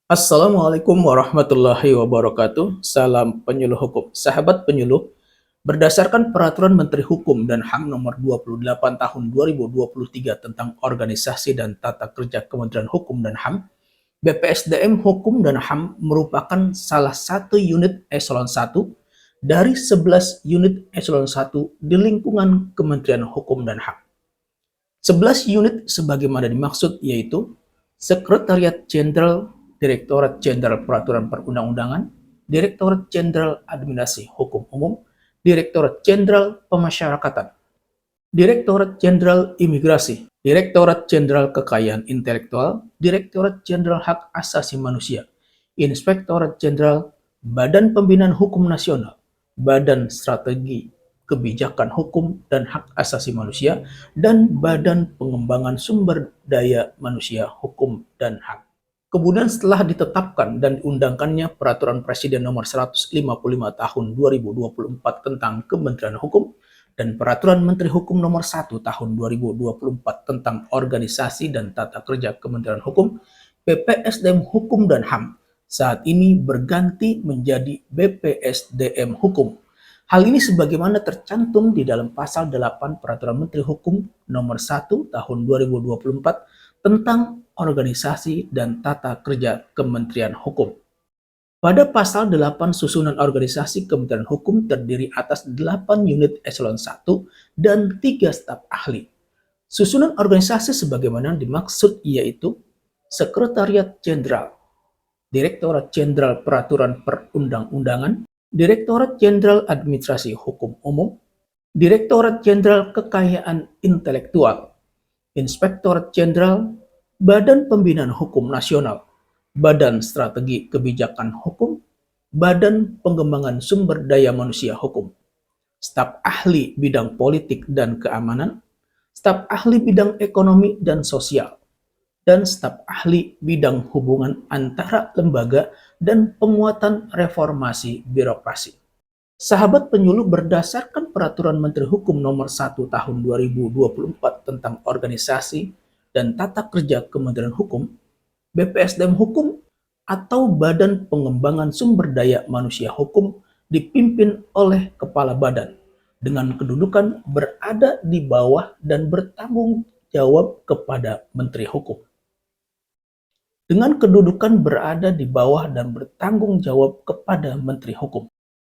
Assalamualaikum warahmatullahi wabarakatuh. Salam penyuluh hukum. Sahabat penyuluh, berdasarkan Peraturan Menteri Hukum dan HAM Nomor 28 Tahun 2023 tentang Organisasi dan Tata Kerja Kementerian Hukum dan HAM, BPSDM Hukum dan HAM merupakan salah satu unit eselon 1 dari 11 unit eselon 1 di lingkungan Kementerian Hukum dan HAM. 11 unit sebagaimana dimaksud yaitu Sekretariat Jenderal, Direktorat Jenderal Peraturan Perundang-undangan, Direktorat Jenderal Administrasi Hukum Umum, Direktorat Jenderal Pemasyarakatan, Direktorat Jenderal Imigrasi, Direktorat Jenderal Kekayaan Intelektual, Direktorat Jenderal Hak Asasi Manusia, Inspektorat Jenderal Badan Pembinaan Hukum Nasional, Badan Strategi Kebijakan Hukum dan Hak Asasi Manusia, dan Badan Pengembangan Sumber Daya Manusia Hukum dan HAM. Kemudian setelah ditetapkan dan diundangkannya Peraturan Presiden Nomor 155 Tahun 2024 tentang Kementerian Hukum dan Peraturan Menteri Hukum Nomor 1 Tahun 2024 tentang Organisasi dan Tata Kerja Kementerian Hukum, BPSDM Hukum dan HAM saat ini berganti menjadi BPSDM Hukum. Hal ini sebagaimana tercantum di dalam pasal 8 Peraturan Menteri Hukum Nomor 1 Tahun 2024 tentang Organisasi dan Tata Kerja Kementerian Hukum. Pada pasal 8 susunan organisasi Kementerian Hukum terdiri atas 8 unit eselon 1 dan 3 staf ahli. Susunan organisasi sebagaimana dimaksud yaitu Sekretariat Jenderal, Direktorat Jenderal Peraturan Perundang-undangan, Direktorat Jenderal Administrasi Hukum Umum, Direktorat Jenderal Kekayaan Intelektual, Inspektorat Jenderal Badan Pembinaan Hukum Nasional, Badan Strategi Kebijakan Hukum, Badan Pengembangan Sumber Daya Manusia Hukum, staf ahli bidang politik dan keamanan, staf ahli bidang ekonomi dan sosial, dan staf ahli bidang hubungan antara lembaga dan penguatan reformasi birokrasi. Sahabat penyuluh, berdasarkan Peraturan Menteri Hukum Nomor 1 Tahun 2024 tentang Organisasi dan Tata Kerja Kementerian Hukum, BPSDM Hukum atau Badan Pengembangan Sumber Daya Manusia Hukum dipimpin oleh Kepala Badan dengan kedudukan berada di bawah dan bertanggung jawab kepada Menteri Hukum. Dengan kedudukan berada di bawah dan bertanggung jawab kepada Menteri Hukum.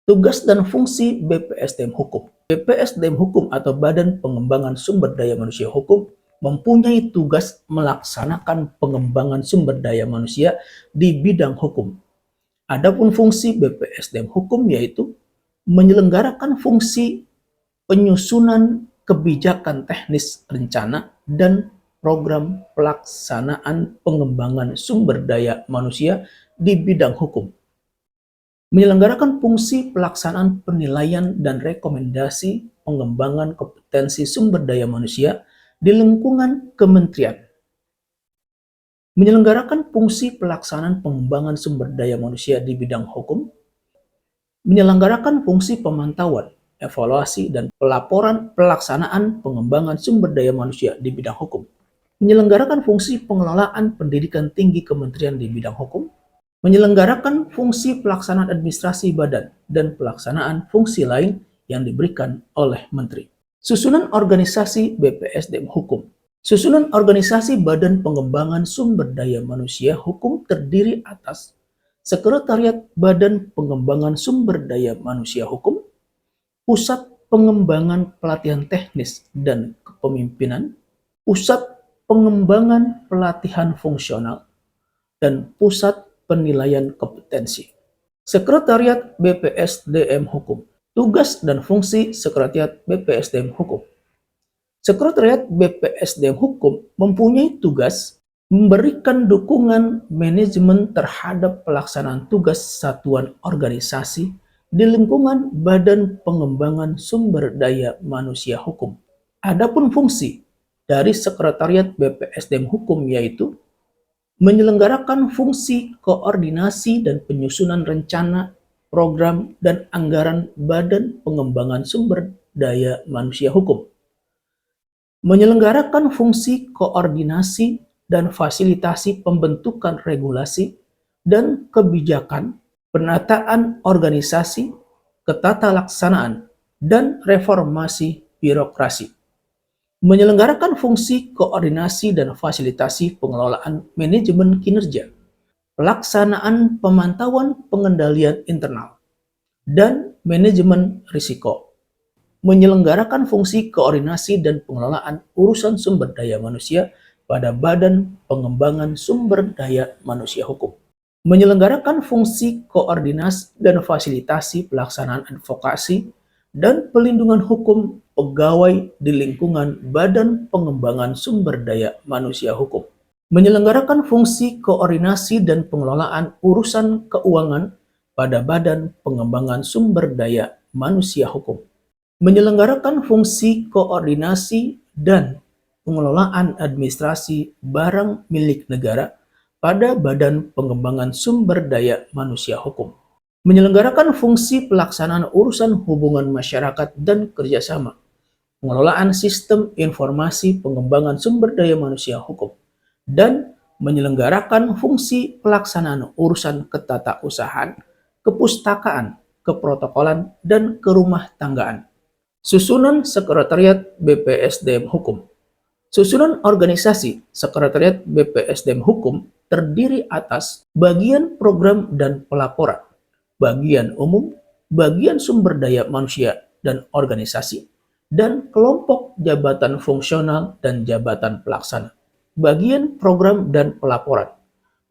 Tugas dan fungsi BPSDM Hukum. BPSDM Hukum atau Badan Pengembangan Sumber Daya Manusia Hukum mempunyai tugas melaksanakan pengembangan sumber daya manusia di bidang hukum. Adapun fungsi BPSDM Hukum yaitu menyelenggarakan fungsi penyusunan kebijakan teknis rencana dan program pelaksanaan pengembangan sumber daya manusia di bidang hukum. Menyelenggarakan fungsi pelaksanaan penilaian dan rekomendasi pengembangan kompetensi sumber daya manusia di lingkungan kementerian. Menyelenggarakan fungsi pelaksanaan pengembangan sumber daya manusia di bidang hukum. Menyelenggarakan fungsi pemantauan, evaluasi, dan pelaporan pelaksanaan pengembangan sumber daya manusia di bidang hukum. Menyelenggarakan fungsi pengelolaan pendidikan tinggi kementerian di bidang hukum, menyelenggarakan fungsi pelaksanaan administrasi badan, dan pelaksanaan fungsi lain yang diberikan oleh menteri. Susunan organisasi BPSDM Hukum. Susunan organisasi Badan Pengembangan Sumber Daya Manusia Hukum terdiri atas Sekretariat Badan Pengembangan Sumber Daya Manusia Hukum, Pusat Pengembangan Pelatihan Teknis dan Kepemimpinan, Pusat Pengembangan Pelatihan Fungsional, dan Pusat Penilaian Kompetensi. Sekretariat BPSDM Hukum. Tugas dan fungsi Sekretariat BPSDM Hukum. Sekretariat BPSDM Hukum mempunyai tugas memberikan dukungan manajemen terhadap pelaksanaan tugas satuan organisasi di lingkungan Badan Pengembangan Sumber Daya Manusia Hukum. Adapun fungsi dari Sekretariat BPSDM Hukum yaitu menyelenggarakan fungsi koordinasi dan penyusunan rencana, program, dan anggaran Badan Pengembangan Sumber Daya Manusia Hukum, menyelenggarakan fungsi koordinasi dan fasilitasi pembentukan regulasi dan kebijakan, penataan organisasi, ketatalaksanaan, dan reformasi birokrasi. Menyelenggarakan fungsi koordinasi dan fasilitasi pengelolaan manajemen kinerja, pelaksanaan pemantauan pengendalian internal, dan manajemen risiko. Menyelenggarakan fungsi koordinasi dan pengelolaan urusan sumber daya manusia pada Badan Pengembangan Sumber Daya Manusia Hukum. Menyelenggarakan fungsi koordinasi dan fasilitasi pelaksanaan advokasi dan pelindungan hukum pegawai di lingkungan Badan Pengembangan Sumber Daya Manusia Hukum. Menyelenggarakan fungsi koordinasi dan pengelolaan urusan keuangan pada Badan Pengembangan Sumber Daya Manusia Hukum. Menyelenggarakan fungsi koordinasi dan pengelolaan administrasi barang milik negara pada Badan Pengembangan Sumber Daya Manusia Hukum. Menyelenggarakan fungsi pelaksanaan urusan hubungan masyarakat dan kerjasama, pengelolaan sistem informasi pengembangan sumber daya manusia hukum, dan menyelenggarakan fungsi pelaksanaan urusan ketatausahaan, kepustakaan, keprotokolan, dan kerumah tanggaan. Susunan Sekretariat BPSDM Hukum. Susunan organisasi Sekretariat BPSDM Hukum terdiri atas bagian program dan pelaporan, bagian umum, bagian sumber daya manusia dan organisasi, dan kelompok jabatan fungsional dan jabatan pelaksana. Bagian program dan pelaporan.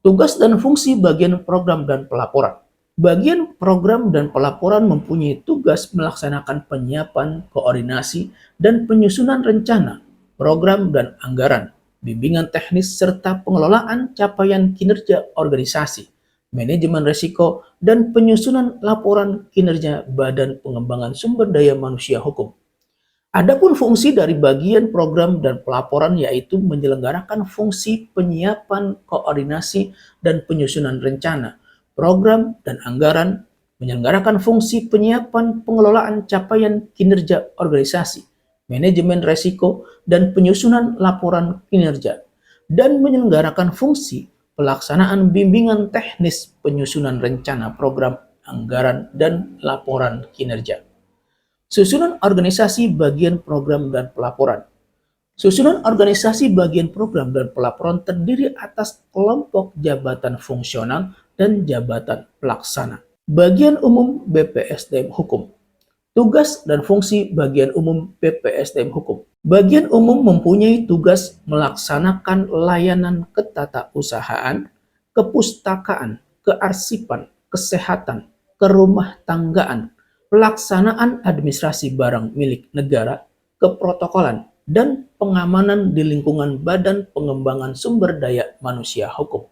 Tugas dan fungsi bagian program dan pelaporan. Bagian program dan pelaporan mempunyai tugas melaksanakan penyiapan, koordinasi, dan penyusunan rencana, program dan anggaran, bimbingan teknis serta pengelolaan capaian kinerja organisasi, manajemen risiko, dan penyusunan laporan kinerja Badan Pengembangan Sumber Daya Manusia Hukum. Adapun fungsi dari bagian program dan pelaporan yaitu menyelenggarakan fungsi penyiapan, koordinasi, dan penyusunan rencana, program, dan anggaran, menyelenggarakan fungsi penyiapan pengelolaan capaian kinerja organisasi, manajemen risiko, dan penyusunan laporan kinerja, dan menyelenggarakan fungsi pelaksanaan bimbingan teknis penyusunan rencana program, anggaran, dan laporan kinerja. Susunan organisasi bagian program dan pelaporan. Susunan organisasi bagian program dan pelaporan terdiri atas kelompok jabatan fungsional dan jabatan pelaksana. Bagian umum BPSDM Hukum. Tugas dan fungsi bagian umum BPSDM Hukum. Bagian umum mempunyai tugas melaksanakan layanan ketatausahaan, kepustakaan, kearsipan, kesehatan, kerumah tanggaan, pelaksanaan administrasi barang milik negara, keprotokolan, dan pengamanan di lingkungan Badan Pengembangan Sumber Daya Manusia Hukum.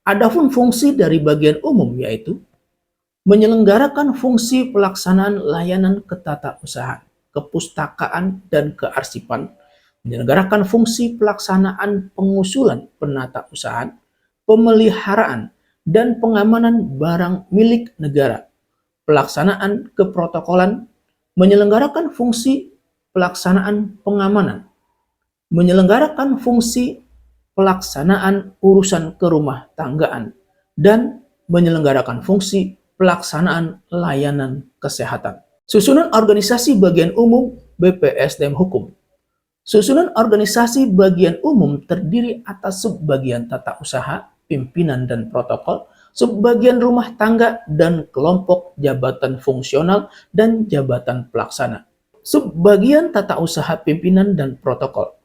Adapun fungsi dari bagian umum yaitu menyelenggarakan fungsi pelaksanaan layanan ketatausahaan, kepustakaan, dan kearsipan, menyelenggarakan fungsi pelaksanaan pengusulan penatausahaan, pemeliharaan, dan pengamanan barang milik negara, pelaksanaan keprotokolan, menyelenggarakan fungsi pelaksanaan pengamanan, menyelenggarakan fungsi pelaksanaan urusan kerumah tanggaan, dan menyelenggarakan fungsi pelaksanaan layanan kesehatan. Susunan organisasi bagian umum BPSDM Hukum. Susunan organisasi bagian umum terdiri atas subbagian tata usaha, pimpinan dan protokol, subbagian rumah tangga, dan kelompok jabatan fungsional dan jabatan pelaksana. Subbagian tata usaha pimpinan dan protokol.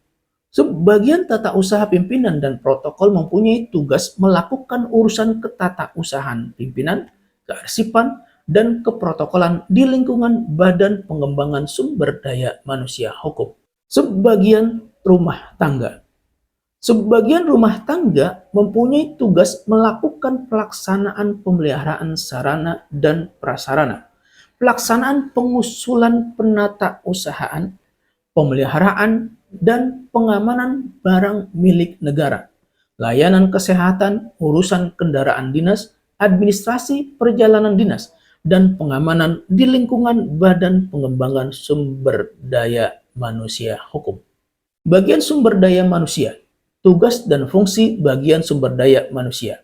Subbagian tata usaha pimpinan dan protokol mempunyai tugas melakukan urusan ketatausahaan pimpinan, kearsipan, dan keprotokolan di lingkungan Badan Pengembangan Sumber Daya Manusia Hukum. Subbagian rumah tangga. Subbagian rumah tangga mempunyai tugas melakukan pelaksanaan pemeliharaan sarana dan prasarana, pelaksanaan pengusulan penatausahaan, pemeliharaan dan pengamanan barang milik negara, layanan kesehatan, urusan kendaraan dinas, administrasi perjalanan dinas, dan pengamanan di lingkungan Badan Pengembangan Sumber Daya Manusia Hukum. Bagian sumber daya manusia. Tugas dan fungsi bagian sumber daya manusia.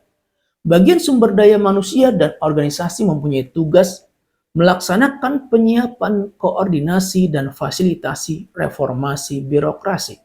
Bagian sumber daya manusia dan organisasi mempunyai tugas melaksanakan penyiapan, koordinasi, dan fasilitasi reformasi birokrasi,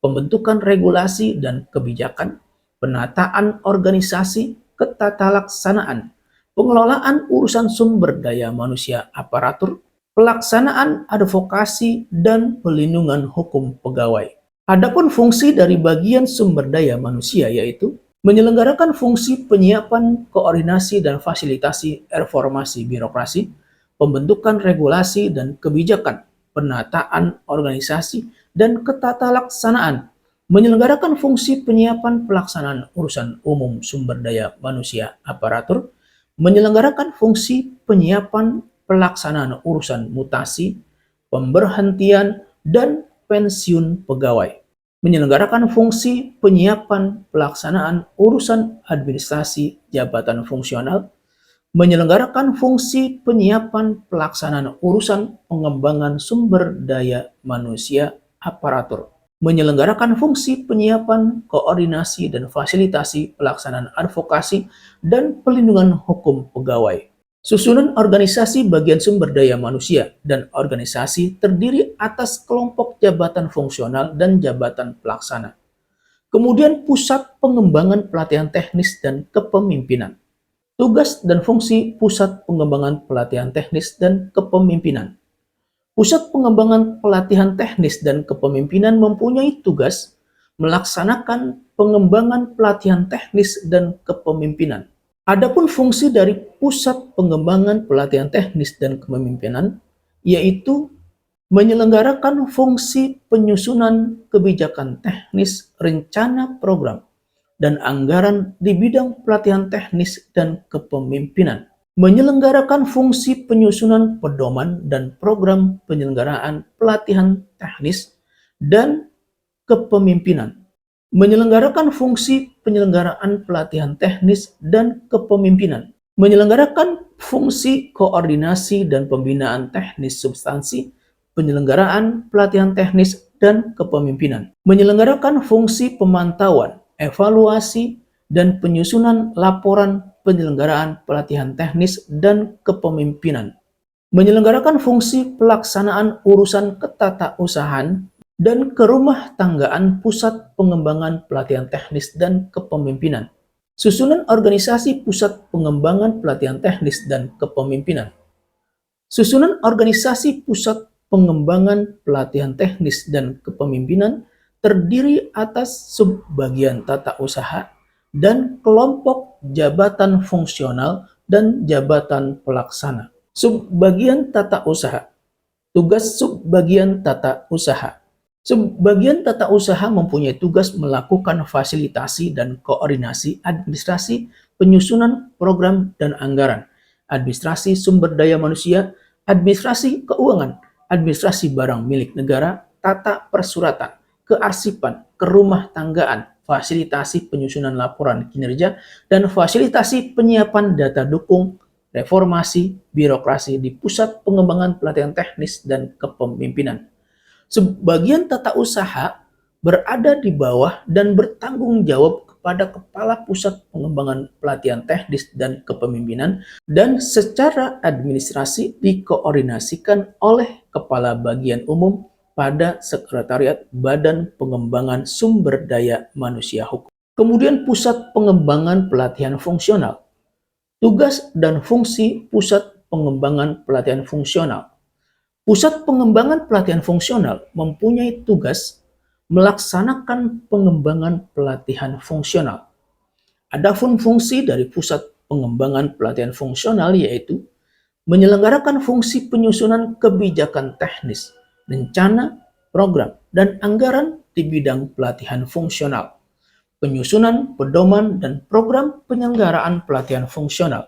pembentukan regulasi dan kebijakan, penataan organisasi, ketatalaksanaan, pengelolaan urusan sumber daya manusia aparatur, pelaksanaan advokasi, dan pelindungan hukum pegawai. Adapun fungsi dari bagian sumber daya manusia yaitu menyelenggarakan fungsi penyiapan, koordinasi, dan fasilitasi reformasi birokrasi, pembentukan regulasi dan kebijakan, penataan organisasi, dan ketatalaksanaan, menyelenggarakan fungsi penyiapan pelaksanaan urusan umum sumber daya manusia aparatur, menyelenggarakan fungsi penyiapan pelaksanaan urusan mutasi, pemberhentian, dan pensiun pegawai, menyelenggarakan fungsi penyiapan pelaksanaan urusan administrasi jabatan fungsional, menyelenggarakan fungsi penyiapan pelaksanaan urusan pengembangan sumber daya manusia aparatur, menyelenggarakan fungsi penyiapan, koordinasi, dan fasilitasi pelaksanaan advokasi dan pelindungan hukum pegawai. Susunan organisasi bagian sumber daya manusia dan organisasi terdiri atas kelompok jabatan fungsional dan jabatan pelaksana. Kemudian pusat pengembangan pelatihan teknis dan kepemimpinan. Tugas dan fungsi pusat pengembangan pelatihan teknis dan kepemimpinan. Pusat pengembangan pelatihan teknis dan kepemimpinan mempunyai tugas melaksanakan pengembangan pelatihan teknis dan kepemimpinan. Adapun fungsi dari Pusat Pengembangan Pelatihan Teknis dan Kepemimpinan yaitu menyelenggarakan fungsi penyusunan kebijakan teknis, rencana program, dan anggaran di bidang pelatihan teknis dan kepemimpinan, menyelenggarakan fungsi penyusunan pedoman dan program penyelenggaraan pelatihan teknis dan kepemimpinan, menyelenggarakan fungsi penyelenggaraan pelatihan teknis dan kepemimpinan, menyelenggarakan fungsi koordinasi dan pembinaan teknis substansi, penyelenggaraan pelatihan teknis dan kepemimpinan, menyelenggarakan fungsi pemantauan, evaluasi, dan penyusunan laporan penyelenggaraan pelatihan teknis dan kepemimpinan, menyelenggarakan fungsi pelaksanaan urusan ketatausahaan dan kerumah tanggaan Pusat Pengembangan Pelatihan Teknis dan Kepemimpinan. Susunan organisasi Pusat Pengembangan Pelatihan Teknis dan Kepemimpinan. Susunan organisasi Pusat Pengembangan Pelatihan Teknis dan Kepemimpinan terdiri atas subbagian tata usaha dan kelompok jabatan fungsional dan jabatan pelaksana. Subbagian tata usaha. Tugas subbagian tata usaha. Sebagian tata usaha mempunyai tugas melakukan fasilitasi dan koordinasi administrasi, penyusunan program dan anggaran, administrasi sumber daya manusia, administrasi keuangan, administrasi barang milik negara, tata persuratan, kearsipan, kerumah tanggaan, fasilitasi penyusunan laporan kinerja, dan fasilitasi penyiapan data dukung reformasi birokrasi di Pusat Pengembangan Pelatihan Teknis dan Kepemimpinan. Sebagian tata usaha berada di bawah dan bertanggung jawab kepada Kepala Pusat Pengembangan Pelatihan Teknis dan Kepemimpinan dan secara administrasi dikoordinasikan oleh Kepala Bagian Umum pada Sekretariat Badan Pengembangan Sumber Daya Manusia Hukum. Kemudian Pusat Pengembangan Pelatihan Fungsional. Tugas dan fungsi Pusat Pengembangan Pelatihan Fungsional. Pusat Pengembangan Pelatihan Fungsional mempunyai tugas melaksanakan pengembangan pelatihan fungsional. Adapun fungsi dari Pusat Pengembangan Pelatihan Fungsional yaitu menyelenggarakan fungsi penyusunan kebijakan teknis, rencana, program, dan anggaran di bidang pelatihan fungsional, penyusunan pedoman dan program penyelenggaraan pelatihan fungsional,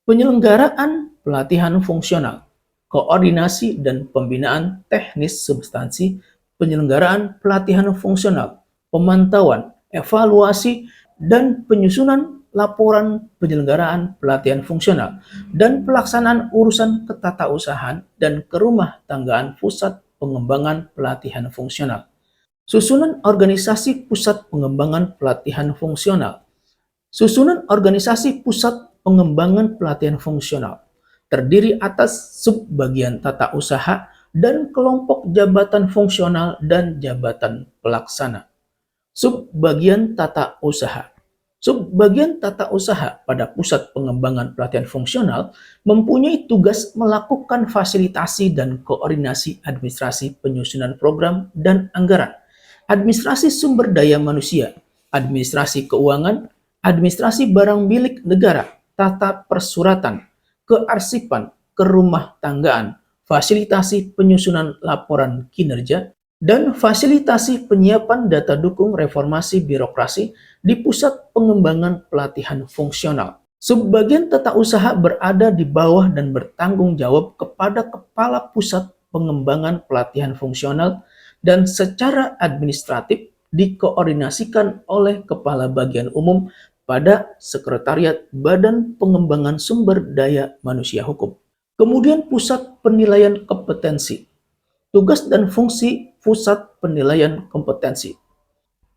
penyelenggaraan pelatihan fungsional, koordinasi dan pembinaan teknis substansi, penyelenggaraan pelatihan fungsional, pemantauan, evaluasi, dan penyusunan laporan penyelenggaraan pelatihan fungsional, dan pelaksanaan urusan ketatausahaan dan kerumah tanggaan Pusat Pengembangan Pelatihan Fungsional. Susunan organisasi pusat pengembangan pelatihan fungsional. Susunan organisasi pusat pengembangan pelatihan fungsional terdiri atas subbagian tata usaha dan kelompok jabatan fungsional dan jabatan pelaksana. Subbagian tata usaha. Subbagian tata usaha pada pusat pengembangan pelatihan fungsional mempunyai tugas melakukan fasilitasi dan koordinasi administrasi penyusunan program dan anggaran, administrasi sumber daya manusia, administrasi keuangan, administrasi barang milik negara, tata persuratan, kearsipan, kerumah tanggaan, fasilitasi penyusunan laporan kinerja, dan fasilitasi penyiapan data dukung reformasi birokrasi di pusat pengembangan pelatihan fungsional. Subbagian tata usaha berada di bawah dan bertanggung jawab kepada Kepala Pusat Pengembangan Pelatihan Fungsional dan secara administratif dikoordinasikan oleh Kepala Bagian Umum pada Sekretariat Badan Pengembangan Sumber Daya Manusia Hukum. Kemudian Pusat Penilaian Kompetensi. Tugas dan fungsi Pusat Penilaian Kompetensi.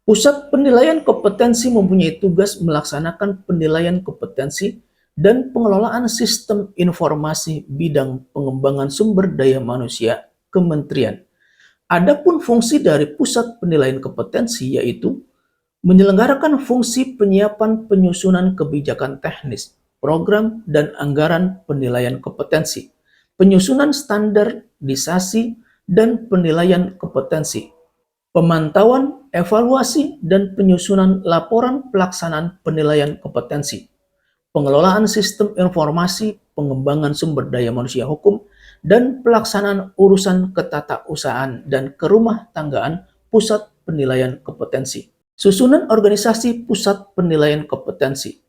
Pusat Penilaian Kompetensi mempunyai tugas melaksanakan penilaian kompetensi dan pengelolaan sistem informasi bidang pengembangan sumber daya manusia Kementerian. Adapun fungsi dari Pusat Penilaian Kompetensi yaitu menyelenggarakan fungsi penyiapan penyusunan kebijakan teknis, program dan anggaran penilaian kompetensi, penyusunan standarisasi dan penilaian kompetensi, pemantauan, evaluasi, dan penyusunan laporan pelaksanaan penilaian kompetensi, pengelolaan sistem informasi pengembangan sumber daya manusia hukum, dan pelaksanaan urusan ketatausahaan dan kerumah tanggaan pusat penilaian kompetensi. Susunan organisasi pusat penilaian kompetensi.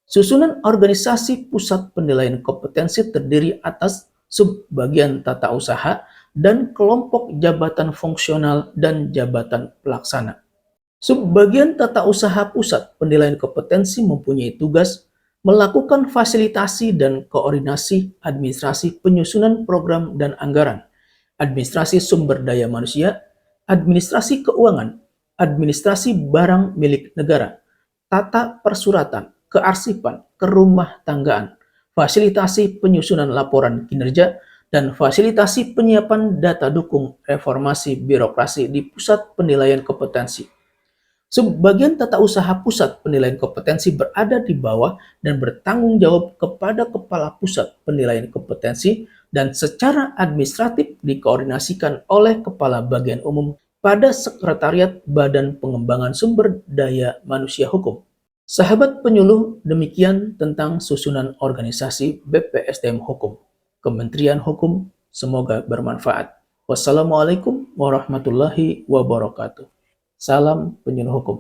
Susunan organisasi pusat penilaian kompetensi terdiri atas subbagian tata usaha dan kelompok jabatan fungsional dan jabatan pelaksana. Subbagian tata usaha pusat penilaian kompetensi mempunyai tugas melakukan fasilitasi dan koordinasi administrasi penyusunan program dan anggaran, administrasi sumber daya manusia, administrasi keuangan, administrasi barang milik negara, tata persuratan, kearsipan, kerumah tanggaan, fasilitasi penyusunan laporan kinerja, dan fasilitasi penyiapan data dukung reformasi birokrasi di Pusat Penilaian Kompetensi. Subbagian tata usaha Pusat Penilaian Kompetensi berada di bawah dan bertanggung jawab kepada Kepala Pusat Penilaian Kompetensi dan secara administratif dikoordinasikan oleh Kepala Bagian Umum pada Sekretariat Badan Pengembangan Sumber Daya Manusia Hukum. Sahabat penyuluh, demikian tentang susunan organisasi BPSDM Hukum, Kementerian Hukum. Semoga bermanfaat. Wassalamualaikum warahmatullahi wabarakatuh. Salam penyuluh hukum.